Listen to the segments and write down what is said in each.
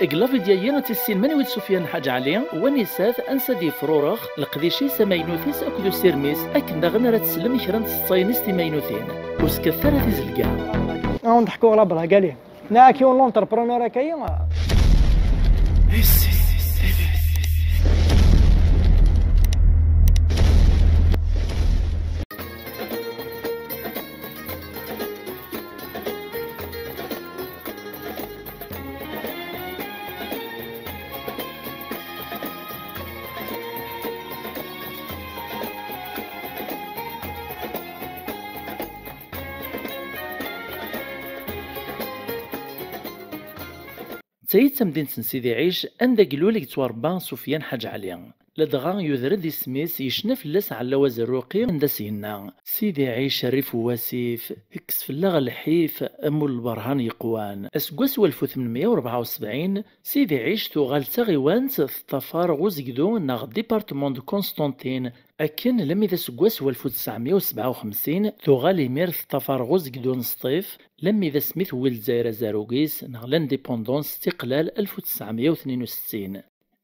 إقلافي ديالي تيسين منويد سفيان حاج علي ونسات أنسى دي فروراخ القديشي سماينوثيس أكدو سيرميس أكن داغن راه تسلم كرا تصاينيس تيماينوثين وسكثر تيزلكا نضحكوا على برا قال لي ناكيون لونتربرونور هكايا تايت مدينة سيدي عيش عند قلولك تواربا سفيان حاج علي لدغا يذرد اسميس يشنف لس على وزروقي عند سينا سيدي عيش ريف واسيف هكس في اللغة الحيف أمو البرهان يقوان أسقوس 1874 سيدي عيش تغال تغيوانت ثطفار غوزقدو ناغ ديبارتمون دو كونستانتين أكن لم إذا سقوس 1957 تغال يمير ثطفار غوزقدو نسطيف لم إذا سميث ويلزاير زاروغيس ناغ لانديبوندونس استقلال 1962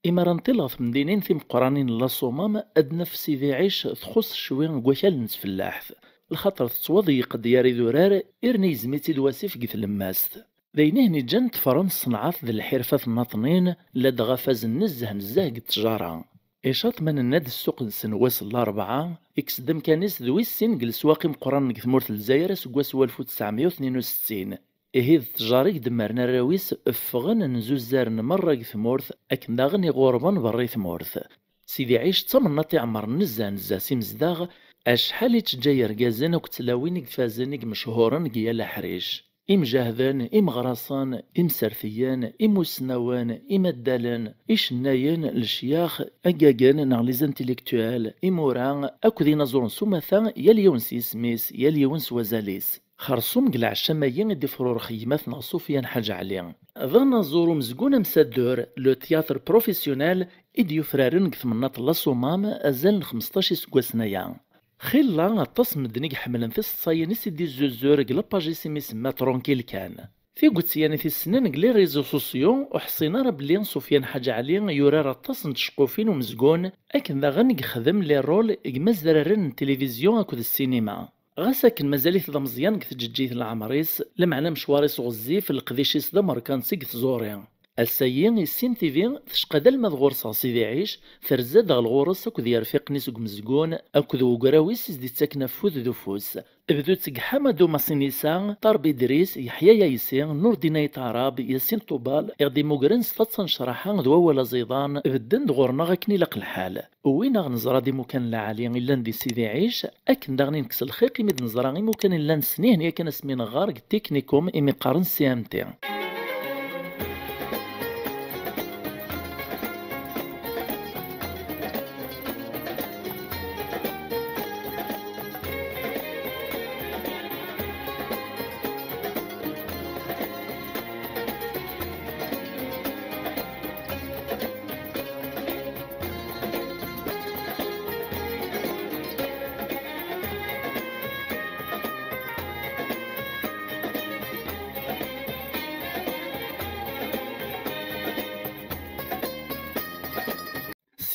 إما نطلع في مدينين ثم قرانين لاصومام أدنى في سيدي عيش تخص شوين قوكال نتفلاحث الخطر تتوضيق دياري ذرار إرني زميتي دواسيف قيث لماست ذينهني جنت فرنس صنعات ذي الحرفة الناطنين لدغا فاز النزه نزاه التجارة إيشاط من الناد السوق نسنواس الأربعة إكسدم كانيس ذوي السن جلس واقي مقران كثمورت الجزائر سكواس 1962 إهيد تجاريك دمرنا راويس فغن نزوزارن مرة ثمورث أكن داغني غوربان بري ثمورث سيدي عيش تمناطي عمر نزا سيمزداغ أشحال يتجاير جازن وكتلاوينك فازنك مشهورا قيال حريش إم جاهدان إم غراصان إم سرثيان إم سنوان إم الدالان إشنايان الشياخ أجاجان ناغ ليز انتيليكتوال إموران أكو ذي نزورن سومثا ياليونس يسميس ياليونس وزاليس خرصوم قلع الشمايين دي فرور خيماتنا سفيان حاج علي ظن زورو مزقون مسادور لو تياتر بروفيسيونال إديو فرارن كثمنات لاصومام أزال 15 سكواسنايا خيلا تصم دنيك حملن في الصايا نسي دي الزوزور قلا باجي سيمي سما ترونكيل كان في قلت يعني في السنين قلي ريزو سوسيو وحصينا راه بلي سفيان حاج علي يورا راه تصن تشقوفين ومزقون أكن ذا غنق خدم لي رول إقماز درارن التلفزيون أكود السينما غاساكن مازاليت ذا مزيان كتججيت العمريس لمعنى مشواريس غزيف القديشيس ذا مركانسي كتزوري السيين السين تيفي تشقى المذغورصا سيدي عيش ترزاد الغورس اكو ذي رفيقني سوق مزقون اكو ذو قراويس دي تساكنا فوذ ذو فوس بدو تسقحا دو ماسينيسان طارب إدريس يحيى ياسين نور ديناي طراب ياسين طوبال يغدي موغرن ستاتسن شرحا ذو ولا زيدان بدن دغورنا غاكني لق الحال وين غنزرا دي مكان العالي الا ندي سيدي عيش اكن داغني نكس الخيق ميد نزرا غي مكان الا نسنيه هي كان اسمين غارق تكنيكوم امي قارن سي ام تي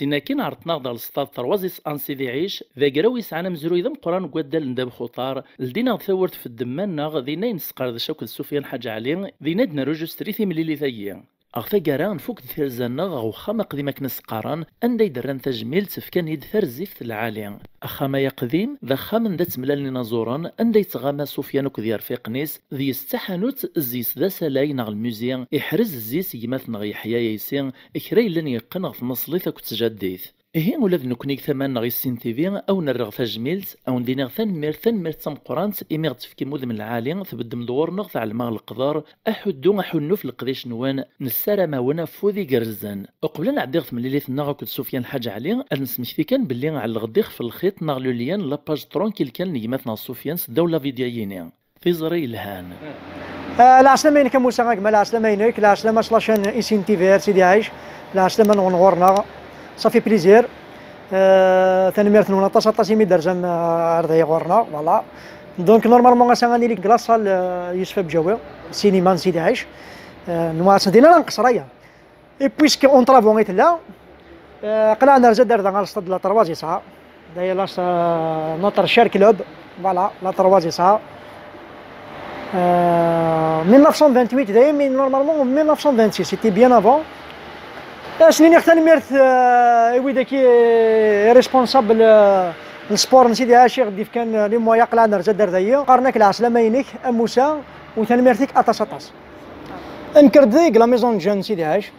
سيناكين عرضنا غدا السطاد تروازيس ان سيدي عيش ذا قراويس عنا مزرو إذا مقران قدال نداب خطار لدينا ثورت في الدمان ناغ ذينا نسقر ذا شوك سفيان حاج علي ذينا دنا رجستريثي مليلي ثايا أغثا قران فوق ثيرزانا غو خاما قديما كنسقاران أندا يدران تجميل تفكان يدثر زيفت العالي أخاما يقديم ذا خامن ذات ملالي نازوران أندا يتغاما سفيان وكذي رفيقنيس ذي يستحانوت الزيس ذا سلاي ناغ الموزيان يحرز الزيس يمات ناغ يحيى ياسين إكراي لن يقنغ في مصليثا كتجديث إيه ولاد نكونيك ثمان نغي السين تيفي أو نرغ تجميلت أو ندينا ثنمير تم قرانت إميغ تفكي مودم العالي ثبد مدور نغ على الماء القدر أحدو أحنو في القديش نوان نسارة ما ونا فوذي قرزان وقبل نعديغ من ليلة نغ كنت سفيان حاج علي نسمح كان باللي على الغديغ في الخيط نغ لوليان لاباج ترونكيل كان نيماتنا سفيان دولة فيديويين في زري الهان لا عسلامين كموسى غاك لا عسلامينك لا عسلامة شلاشان إيسين تيفير سيدي عايش لا عسلامة نغورنا صافي بليزير تنميرت نونا تصاطاسي مي درزم عرضي غورنا فوالا دونك نورمالمون غاساني لي كلاصال يوسف بجاوي سينما سيدي عايش نواصل دينا نقصريا اي بويسك اون طرافون يتلا قلعنا رجع دار على الستاد لا تروازي سا داير لاس نوتر شير كلوب فوالا لا تروازي سا 1928 دايما مي نورمالمون 1926 سيتي بيان افون سنين حتى نمرت ويداكي ريسبونسابل السبور نسيدي هاشي غدي كان لي مويا قلعنا رجع دار دايا قارناك العسله ماينيك اموسا وتنمرتك اطاس اطاس انكر ديك لا ميزون جون سيدي هاش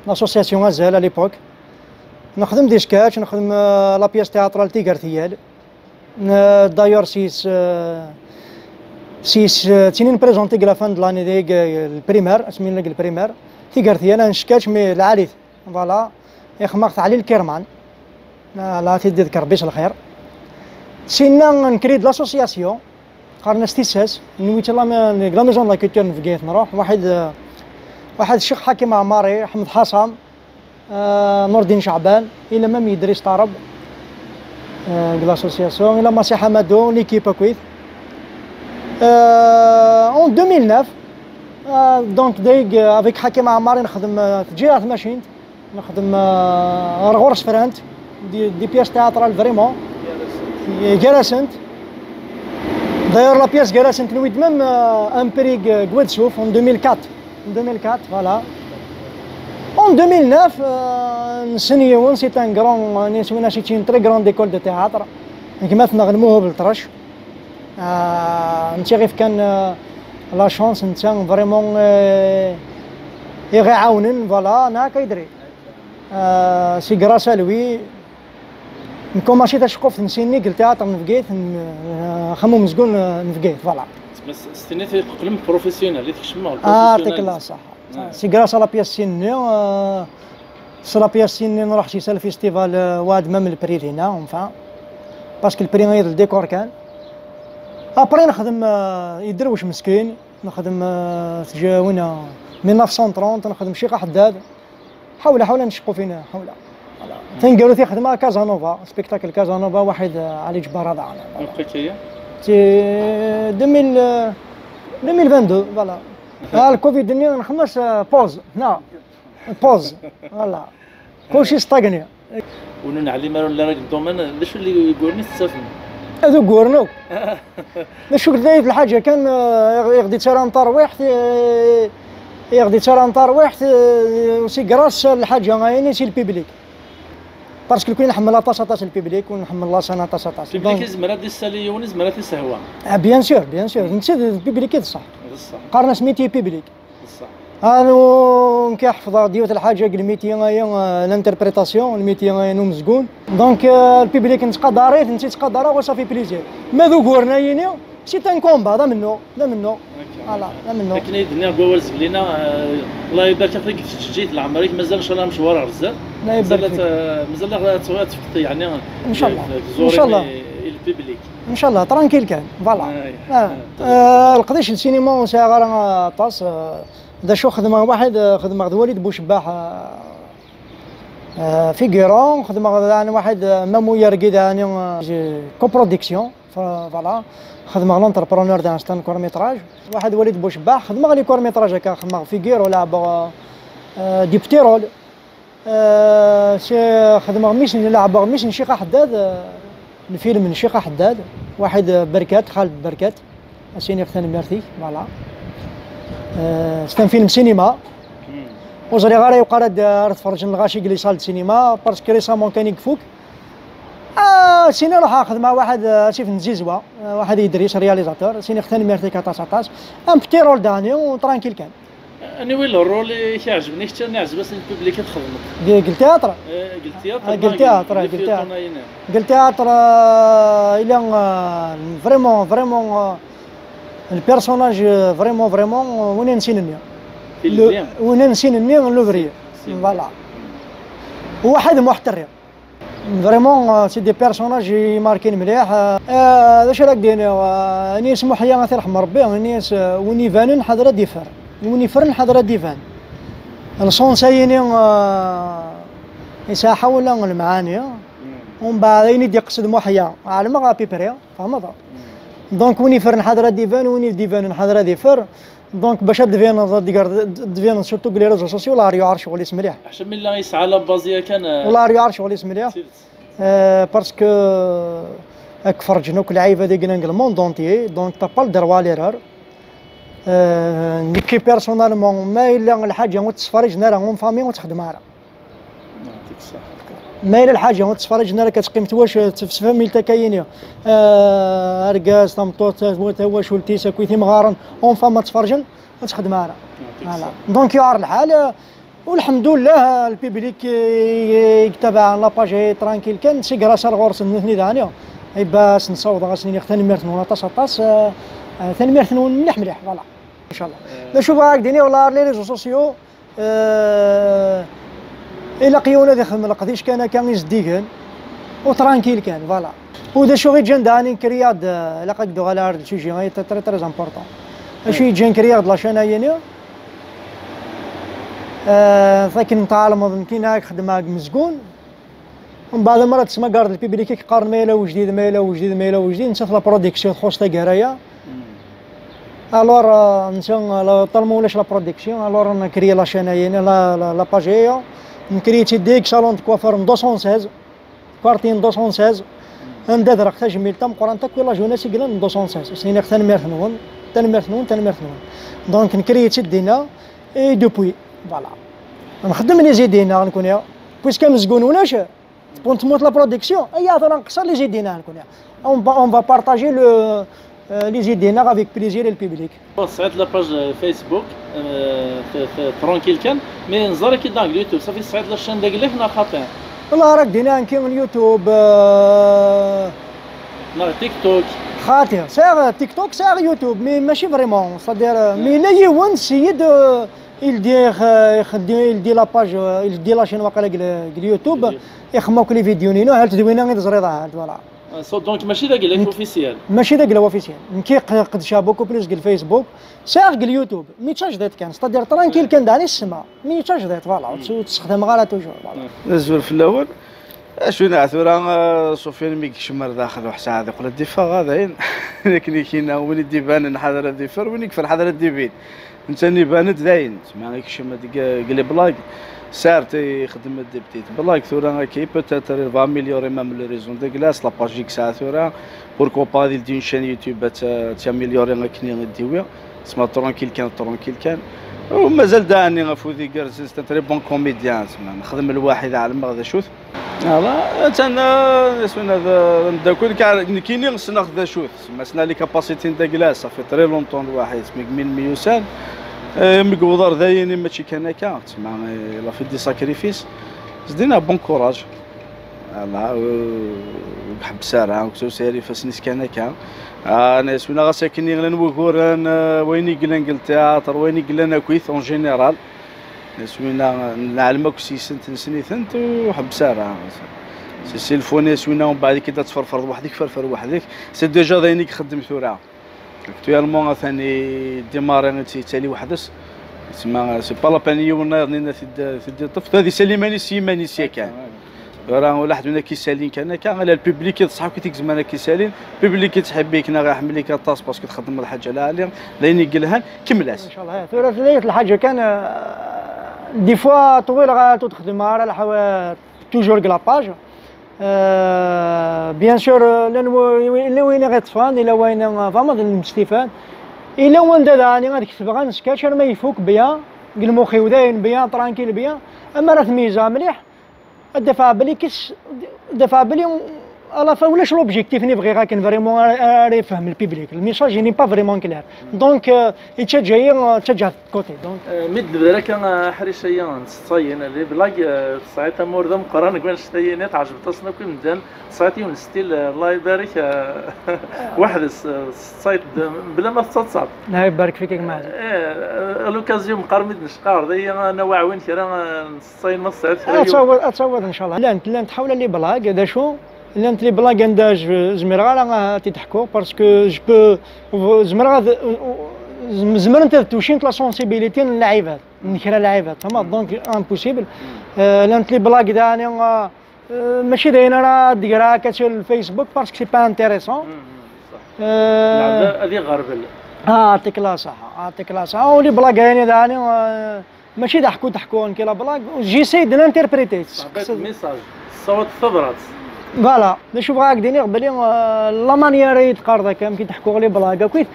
لاسوسياسيون غازال على ليبوك نخدم دي سكاتش نخدم لا بياس تياترال تيغر ثيال دايور سيس تينين بريزونتي لا فان دو لاني ديك البريمير اسمين لك البريمير تيغر ثيال نشكاتش مي العاليث فوالا يخمقت علي الكرمان لا تذكر بيش الخير سينا نكريد لاسوسياسيون قارنا ستيساس نويت لا ميزون لا كولتور نفقيت نروح واحد الشيخ حكيم عماري احمد حسام نور الدين شعبان الى مام يدريس طارب لاسوسياسيون الى ماسي حمادو ليكيب كويت اون 2009 دونك دايك افيك حكيم عماري نخدم تجيرات ماشين نخدم غرغورس فرانت دي بياس تياترال فريمون جراسنت داير لا بياس جراسنت نويد ميم ان بريغ كويتسوف اون 2004 فوالا اون 2009 نسنيون سيت ان كرون نسوينا سيت تري كروند ديكول دو تياتر كما نخدموه بالطرش نتي غير كان لا شونس نتا فريمون يعاونن فوالا انا كيدري سي كراس لوي نكوماشي تشقف نسيني قلت تياتر نفقيت خمو مزقون نفقيت فوالا ستنيت قلم بروفيسيونيل اللي تخشمو يعطيك الله الصحة سي كراس لا بياس سيني سي لا بياس سيني نروح شي سال فيستيفال واد مام البري لينا اونفان باسكو البري غير الديكور كان ابري نخدم يدروش مسكين نخدم تجاونا 1930 نخدم شي حداد حاول نشقو فينا حاول تنقالو تيخدم كازانوفا سبيكتاكل كازانوفا واحد علي جبار هذا لقيت هي تي 2022 فوالا الكوفيد ني نخمس بوز هنا بوز فوالا كلشي استغني ونون علي مالو لا راك الدومين شو اللي يقولني تستفهم هذو قورنو شو قلت لي الحاجه كان يغدي ترى ترويح يغدي ترى ترويح سي كراس الحاجه غايني سي البيبليك باسكو كون نحمل طاس البيبليك ونحمل لاسانا طاس البيبليك زمرات دي الساليون زمرات السهوه بيان سور نسيت البيبليك صح قارنا سميتي بيبليك صح انا كنحفظ ديوت الحاجه الميتي غايا لانتربريتاسيون الميتي غايا نو مزقون دونك البيبليك نتقدريت نسيت تقدرا وصافي بليزير ماذو قورنا يني سي تان كومبا هذا منو فوالا هذا منو لكن الدنيا قوال زبلينا الله يبارك فيك جيت لعمرك مازال ان شاء الله مشوار بزاف مازال تفقط يعني ان شاء الله البيبليك ان شاء الله ترانكيل كان فوالا القضيش السينما ساعه غير طاس دا شو خدمه واحد خدمه وليد بوشباح فيغورون خدمه يعني واحد مامو يرقد يعني كوبروديكسيون فوالا خدمه لونتربرونور دان ستان كورميتراج واحد وليد بوشباح خدمه لي كورميتراج هكا خدمه فيغيرو لعب دي بتيرول سي خدمه ميشن لعب ميشن شيخ حداد الفيلم شيخ حداد واحد بركات خالد بركات سيني ختان ميرتي فوالا ستان فيلم سينما وزري غير يقرا تفرج الغاشي اللي صال سينما باسكو ريسامون كان يكفوك سيني راح اخذ مع واحد سيف نزيزوا واحد يدريس رياليزاتور سيني ختان ميرتي كاطاس ان بتي رول داني وترانكيل كان انا وين الرول اللي كيعجبني حتى انا عجبني البوبليك تخدمك قلت تياتر قلت تياتر الى فريمون البيرسوناج فريمون وين نسينني وين نسينني لوفري فوالا واحد محترم فريمون سي دي بيرسوناج ماركين مليح واش راك دينا نيس محيا غير رحم ربي نيس وين يفانن حضره ديفر وين يفرن حضره ديفان الصون سايني يساحه ولا المعاني ومن بعد يدي يقصد محيا على ما بيبريا فهمت دونك وين يفرن حضره ديفان وين ديفان حضره ديفر دونك باش ديفين سورتو لي ريزو سوسيو لا يعرف شغل اسم مليح. حشم من لا يسعى لابازيا كان ولا يعرف شغل اسم مليح. باسكو راك فرجنا كل لعيبه ديالنا الموند دونتيي دونك تا با الدروا ليرور. نيكي بيرسونالمون ما الا الحاجه وتتفرج نارا اون فامي وتخدم معاها. يعطيك الصحه. ما الا الحاجه وتتفرج نارا كتقيم واش في فاميلتا كاينين اركاز طمطوط واش ولتيسا كويتي مغارن اون فام تتفرجن وتخدم معاها. فوالا دونك يعر الحال والحمد لله البيبليك يتبع لاباج ترانكيل كان سي كراس الغرس نثني دانيا باش نصوض غاسني ثاني ميرتن ولا طاس ثاني ميرتن مليح مليح فوالا ان شاء الله. نشوف هاك ديني ولا لي ريزو سوسيو الى قيونا ذي خدم القديش كان يزديكن وترانكيل كان فوالا ودا شو غي جان داني كرياد لا قد على هذا الشيء غي تري تري امبورطون شي جان كرياد لا شانا يني لكن نتاع ممكن هاك خدمه مسكون ومن بعد مرة تسمى كارد البيبليك كيقارن ما يلا وجديد ما يلا وجديد ما يلا وجديد نتا في لا برودكسيون تخص تا كرايا الور نتا طالما ولاش لا برودكسيون الور نكري لا شانايين لا باجيا نكري تيديك صالون دو كوافور 216 كوارتين 216 ندرك تجميل تم قران تاك ولا جوناسي قلنا 216 سنين ثاني ميرثنون دونك نكري تيدينا اي دوبوي فوالا نخدم لي زيدينا نكون يا بويسك مزقون ولاش بون تموت لا برودكسيون اي هذا نقصر لي زيدينا نكون اون فا بارطاجي لو لي زيدينا افيك بليزير البيبليك. صعدت لاباج فيسبوك ترونكيل كان مي نزار كي داك اليوتيوب صافي صعد لاشين داك اللي حنا خاطئين. والله راك دينا كي من اليوتيوب تيك توك خاطر ساغ تيك توك ساغ يوتيوب مي ماشي فريمون صدير مي لا يوان السيد يدي لاباج يدي لاشين واقيلا اليوتيوب يخموك لي فيديو نينو هل تدوينا غير زريضه فوالا دونك ماشي داك اللي اوفيسيال ماشي داك اللي اوفيسيال نكي قد شابوكو بلوس الفيسبوك ساغ اليوتيوب مي تشاجدت كان صدير ترانكيل كان داني السما مي تشاجدت فوالا وتستخدم غير توجور فوالا نزول في الاول شو نعثر سفيان ميك شمر داخل وحسا هذا يقول الدفاع هذا لكن كاين وين يديبان نحضر الدفاع وين يكفر حضر الديبين انت نيبانت زاين ما يكشم قلي بلاك سارت يخدم الدبتيت بلاك ثورا كي بوتيتر فا مليوري مام لو ريزون دو كلاس لا باجيك ساعه ثورا بوركو با ديال دين شان يوتيوب تاميليوري كني نديويا تسمى ترونكيل كان ومازال داني غفوذي كارس تري بون كوميديان نخدم الواحد على ما غدا شوت فوالا انا سمينا هذا نداكل كاينين خصنا ناخذ شوت سمعنا لي كاباسيتي نتا كلاس صافي تري لونطون الواحد سميك من ميوسان مقودر دايني ماشي كان هكا تسمى لا في دي ساكريفيس زدينا بون كوراج فوالا وحب سارة وكسو ساري فاسنيس كان هكا انا سمينا غا ساكني غير نوكوران ويني قلنا نقل تياتر ويني قلنا كويث اون جينيرال سمينا نعلمك سيسنت نسنيثنت وحب سارة سي الفوني سمينا ومن بعد كي تفرفر وحدك فرفر وحدك سي ديجا داينيك خدم ثورة اكتوالمون ثاني ديماري تالي وحدس تسمى سي با لابان يونا نينا في الطفل هذه سليماني سيماني سي كان راه ولا حد منا كيسالين كان على البوبليك يصحاب كي تكزمانا كيسالين البوبليك تحب بيك نا راح ملي كطاس باسكو تخدم الحاجه عليها لين يقلها كملاس ان شاء الله ثلاث الحاجه كان دي فوا طويل غتخدم على الحوا توجور كلاباج بيان سور الا وين غيطفان الا وين فما المستفاد الا وين داني غتكتب غنسكاش ما يفوك بيان المخي وداين بيان ترانكيل بيان اما راه ميزه مليح الدفاع بلي كيش دفاع بلي على فولاش لوبجيكتيف نبغي غاكن فريمون يفهم البيبليك الميساج ني با فريمون كلير دونك تشجع كوتي دونك مد دابا كان حريشيا نصاين اللي بلاك صايته مور دم قران كمان شتينات عجبت اصلا كل مدان صايتي من ستيل الله يبارك واحد الصايت بلا ما تصاصب الله يبارك فيك معنا لوكازيون قرميد نشقار ذي انا واعوين كرا نصاين نص ساعات اتصور ان شاء الله لا تحاول لي بلاك هذا شو اللي انت لي بلاك عندها زمير غير تيضحكوا باسكو جو بو زمر انت توشين لا سونسيبيليتي للعيبات نكرا اللاعبات تما دونك امبوسيبل لا انت لي بلاك داني ماشي داينا راه ديرها كتشوف الفيسبوك باسكو سي با انتيريسون هذه غربل يعطيك لا صحة، يعطيك لا صحة. ولي بلاك يعني داني ماشي ضحكوا كي لا بلاك جيسي دو نانتربريتي. عطيت الميساج الصوت ثبرات. فوالا باش بغا هكذا قبلي لا مانيير يتقارض هكا يمكن تحكوا لي بلاك كويت.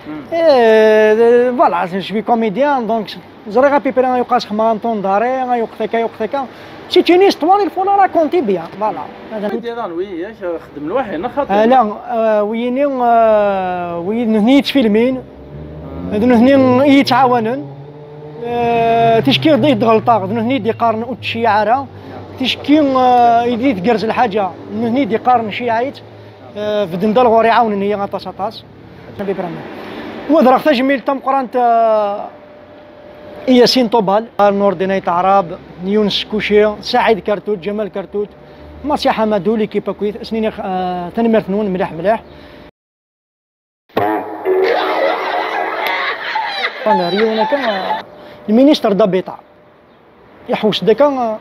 فوالا جو سوي كوميديان دونك زري غا بيبري يوقاش خما نطون داري يوقف هكا سي اون هيستوار الفو لا راكونتي بيان. فوالا هذا وي ياك خدم الواحد انا خاطر لا ويني هني تفيلمين هني يتعاونن تشكي ضيد غلطه هني يقارن شي عاره تشكي يدي تقرز الحاجه هني يقارن شي عايت في دندل غور يعاونني هي غطاس طاس نبي برامي ودرا تجميل تم قرانت ياسين طوبال نور دينايت عرب يونس كوشي سعيد كرتوت جمال كرتوت مارسي حمادو ليكيبا كويت سنين تنمر ثنون مليح انا ريونا كان المينيستر دابيطا يحوس داكا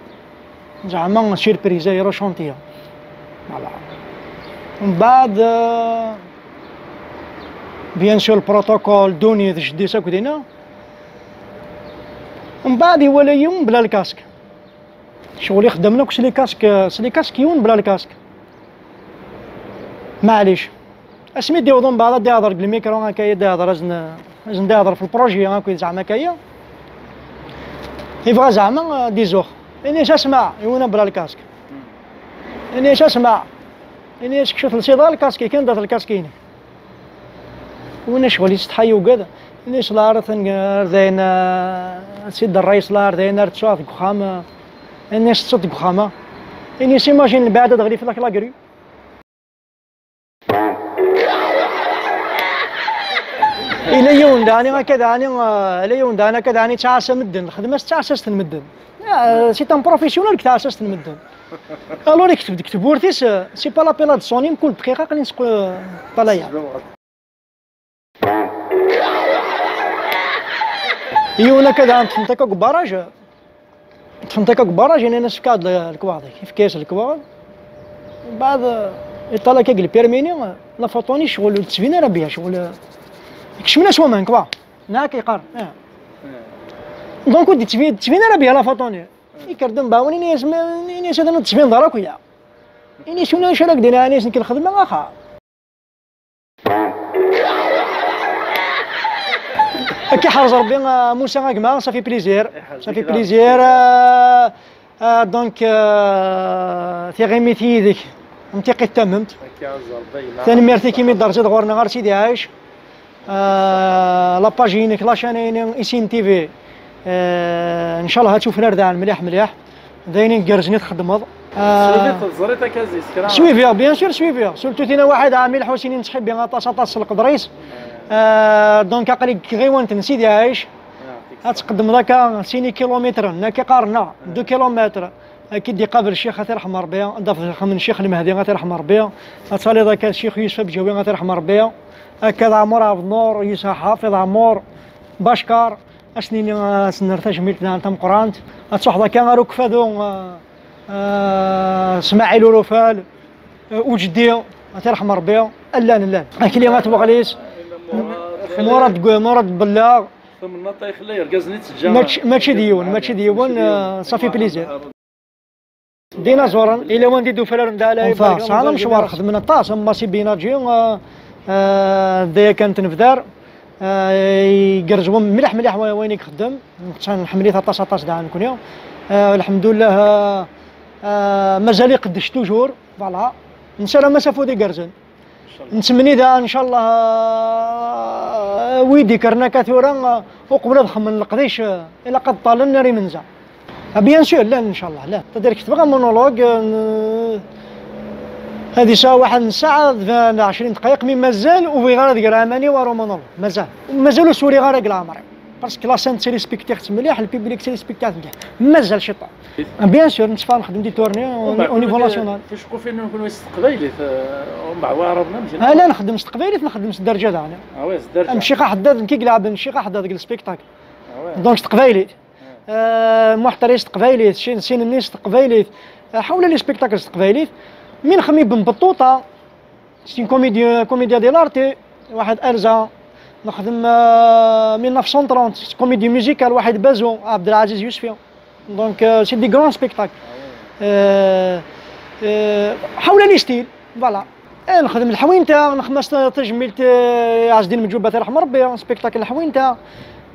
زعما سيربريزا يرو شونتيا فوالا ومن بعد بيان سور البروتوكول دوني جدي ساكودينا ومن بعد يولي يوم بلا الكاسك شغل خدمنا سلي كاسك يون بلا الكاسك معليش اسمي ديوضون بعض ديهضر بالميكرو هكايا ديهضر زن ديهضر في البروجي هاكا زعما هكايا يبغى زعما ديزوغ اني اسمع يونا بلا الكاسك اني اسمع اني كشف الصيدله الكاسكي كان دات الكاسكيني وانا شغل يستحي وكذا اني صلار زين سيد الرئيس لار زين تشوف خام اني صدق خامه اني سيماجين بعد دغري في لاكري الى يوم داني هكذا الى يوم دانا كذا اني تعاس مدن الخدمه تعاسست المدن سي ان بروفيسيونيل تعاسست المدن الو كتب ورثيس سي با لابيلا دو سونيم كل دقيقه قال نسق طلايا يونا كذا تفنتك كباراج انا نسكاد الكواضي كيف كاس الكواض بعد يطلع كي البيرميني لا فوتوني شغل التسفينه راه بها شغل كشمنا شوا من كوا ناك يقار دونك ودي التسفينه راه بها لا فوتوني يكردم باوني نيس هذا التسفين دراك ويا اني شنو شراك دينا اني كي الخدمه واخا كي حرز ربي موسى غاكما صافي بليزير دونك ثي غيميتي يديك نتيقي تممت ثاني ميرتي كيمي درجه غورنا غير سيدي عايش لاباجينيك لاشانين ايسين تي في ان شاء الله هتشوف نردان مليح داينين كرجني تخدمض زريتها كازيس سويفيا بيان سور سويفيا سورتو تينا واحد عامل حوسيني نسحب بين طاس القدريس دونك عقلي غيوانت نسيدي عايش غتقدم ذاك سيني كيلومتر هناك قارنا 2 كيلومتر اكيد يقابل الشيخ غادي يرحم ربي ضاف من الشيخ المهدي غادي يرحم ربي غتصالي ذاك الشيخ يوسف بجوي غادي يرحم ربي هكذا عمر عبد النور يوسف حافظ عمور باشكار اسنين سنرتاج ميلت تم قرانت تصح ذاك غارو كفادو اسماعيل ورفال وجدي غادي يرحم ربي لا كلمات بوغليس مراد بلاغ ثم النطيخ لا يرقزني تجا ماشي ديون صافي بليزير ديناصورا الى وين ديدو فرار ندالا فاس هذا مشوار خدمنا طاس ماشي بيناجي ديا كانت نفدار يقرجوا مليح وين يخدم نحملي 13 دعم نكون الحمد لله مازال يقدش توجور فوالا نسال مسافه دي قرزن نتمني ذا ان شاء الله ويدي كرنا كثيرا وقبل ضخم من القديش الى قد طال النار منزع بيان سور لا ان شاء الله لا تقدر تبغى مونولوج هذه ساعه واحد ساعه 20 دقائق مي مازال وفي غير قراماني ورو مونولوج مازالو سوري غير قلامري باسكو لا سان تيليسبيكتير مليح البيبليك تيليسبيكتير مليح مازال شي طال بيان سور نتفا نخدم دي تورني او نيفو ناسيونال فاش فين نكونوا استقبايلي مع واربنا مشي لا نخدم استقبايلي نخدم الدرجه تاعنا الدرجه نمشي حداد كي قلاب نمشي حداد ديك السبيكتاكل دونك استقبايلي محتري استقبايلي سين الناس استقبايلي حول لي سبيكتاكل استقبايلي من خمي بن بطوطه سين كوميديا ديال ارتي واحد ارزا نخدم 1930 كوميدي ميوزيكال واحد بازو عبد العزيز يوسفي. دونك سي دي غران سبيكتاكل حول لي ستيل فوالا. نخدم الحوينته، نخدم تجميلة عز الدين مجوبة يرحم ربي، سبيكتاكل الحوينته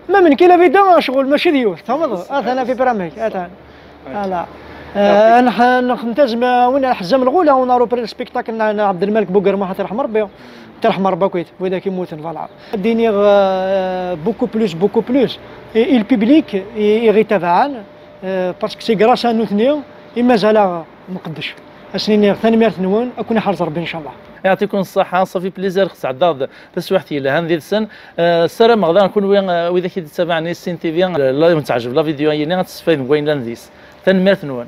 ما من كلا بدا شغل ماشي ديوث فهمت. انا في برامج لا نخدم وين الحزام الغوله ونروح سبيكتاكل عبد الملك بوقر يرحم ربي ترحم ربي كويت وإذا كيموت فوالا. دينيغ بوكو بلوس اي البوبليك يغيتابعان باسكو سي غراس انو ثنيو مازال مقدش اسنين ثاني ميرث نون اكون حرز ربي ان شاء الله. يعطيكم الصحة، صافي بليزير خص عداد تسوحتي لها هندير السن السلام غدا نكون وإذا كي تتابعني السين تي في لا متعجب لا فيديو هي غتستفاد وين لانديس ثاني ميرث نون.